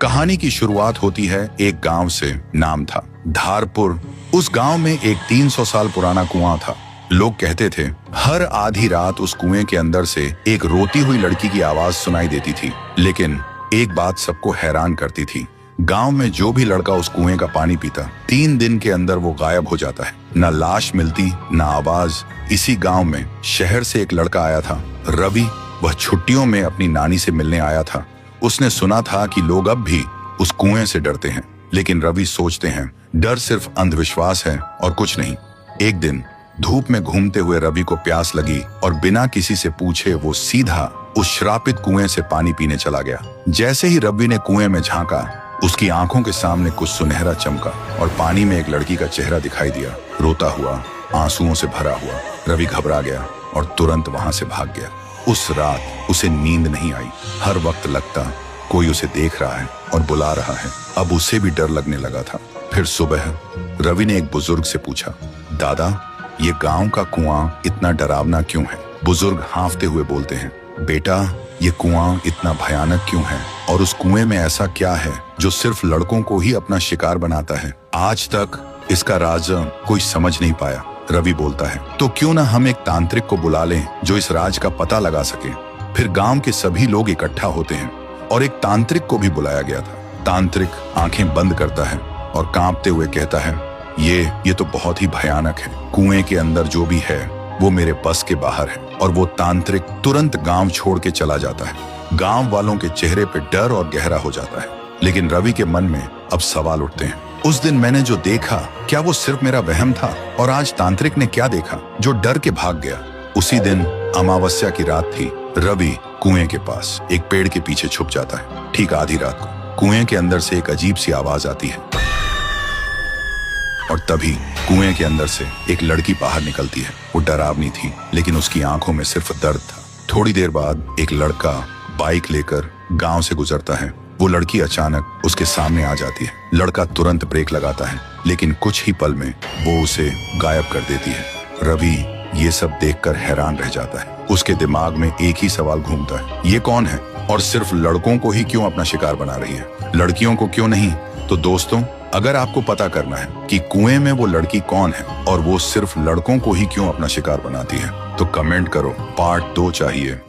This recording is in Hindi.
कहानी की शुरुआत होती है एक गांव से। नाम था धारपुर। उस गांव में एक 300 साल पुराना कुआं था। लोग कहते थे हर आधी रात उस कुएं के अंदर से एक रोती हुई लड़की की आवाज सुनाई देती थी। लेकिन एक बात सबको हैरान करती थी, गांव में जो भी लड़का उस कुएं का पानी पीता 3 दिन के अंदर वो गायब हो जाता है। न लाश मिलती न आवाज। इसी गांव में शहर से एक लड़का आया था, रवि। वह छुट्टियों में अपनी नानी से मिलने आया था। उसने सुना था कि लोग अब भी उस कुएं से डरते हैं, लेकिन रवि सोचते हैं डर सिर्फ अंधविश्वास है और कुछ नहीं। एक दिन धूप में घूमते हुए रवि को प्यास लगी और बिना किसी से पूछे वो सीधा उस श्रापित कुएं से पानी पीने चला गया। जैसे ही रवि ने कुएं में झांका, उसकी आंखों के सामने कुछ सुनहरा चमका और पानी में एक लड़की का चेहरा दिखाई दिया, रोता हुआ, आंसुओं से भरा हुआ। रवि घबरा गया और तुरंत वहां से भाग गया। उस रात उसे नींद नहीं आई। हर वक्त लगता कोई उसे देख रहा है और बुला रहा है। अब उसे भी डर लगने लगा था। फिर सुबह रवि ने एक बुजुर्ग से पूछा, दादा, ये गांव का कुआं इतना डरावना क्यों है? बुजुर्ग हांफते हुए बोलते हैं, बेटा, ये कुआं इतना भयानक क्यों है और उस कुएं में ऐसा क्या है जो सिर्फ लड़कों को ही अपना शिकार बनाता है? आज तक इसका राज कोई समझ नहीं पाया। रवि बोलता है, तो क्यों ना हम एक तांत्रिक को बुला लें जो इस राज का पता लगा सके। फिर गांव के सभी लोग इकट्ठा होते हैं और एक तांत्रिक को भी बुलाया गया था। तांत्रिक आंखें बंद करता है और कांपते हुए कहता है, ये तो बहुत ही भयानक है। कुएं के अंदर जो भी है वो मेरे बस के बाहर है। और वो तांत्रिक तुरंत गांव छोड़ के चला जाता है। गांव वालों के चेहरे पे डर और गहरा हो जाता है। लेकिन रवि के मन में अब सवाल उठते हैं, उस दिन मैंने जो देखा, क्या वो सिर्फ मेरा वहम था? और आज तांत्रिक ने क्या देखा जो डर के भाग गया? उसी दिन अमावस्या की रात थी। रवि कुएं के पास एक पेड़ के पीछे छुप जाता है। ठीक आधी रात को कुएं के अंदर से एक अजीब सी आवाज आती है और तभी कुएं के अंदर से एक लड़की बाहर निकलती है। वो डरावनी थी, लेकिन उसकी आंखों में सिर्फ दर्द था। थोड़ी देर बाद एक लड़का बाइक लेकर गांव से गुजरता है। वो लड़की अचानक उसके सामने आ जाती है। लड़का तुरंत ब्रेक लगाता है, लेकिन कुछ ही पल में वो उसे गायब कर देती है। रवि ये सब देखकर हैरान रह जाता है। उसके दिमाग में एक ही सवाल घूमता है, ये कौन है और सिर्फ लड़कों को ही क्यों अपना शिकार बना रही है, लड़कियों को क्यों नहीं? तो दोस्तों, अगर आपको पता करना है कि कुएं में वो लड़की कौन है और वो सिर्फ लड़कों को ही क्यों अपना शिकार बनाती है, तो कमेंट करो, पार्ट 2 चाहिए।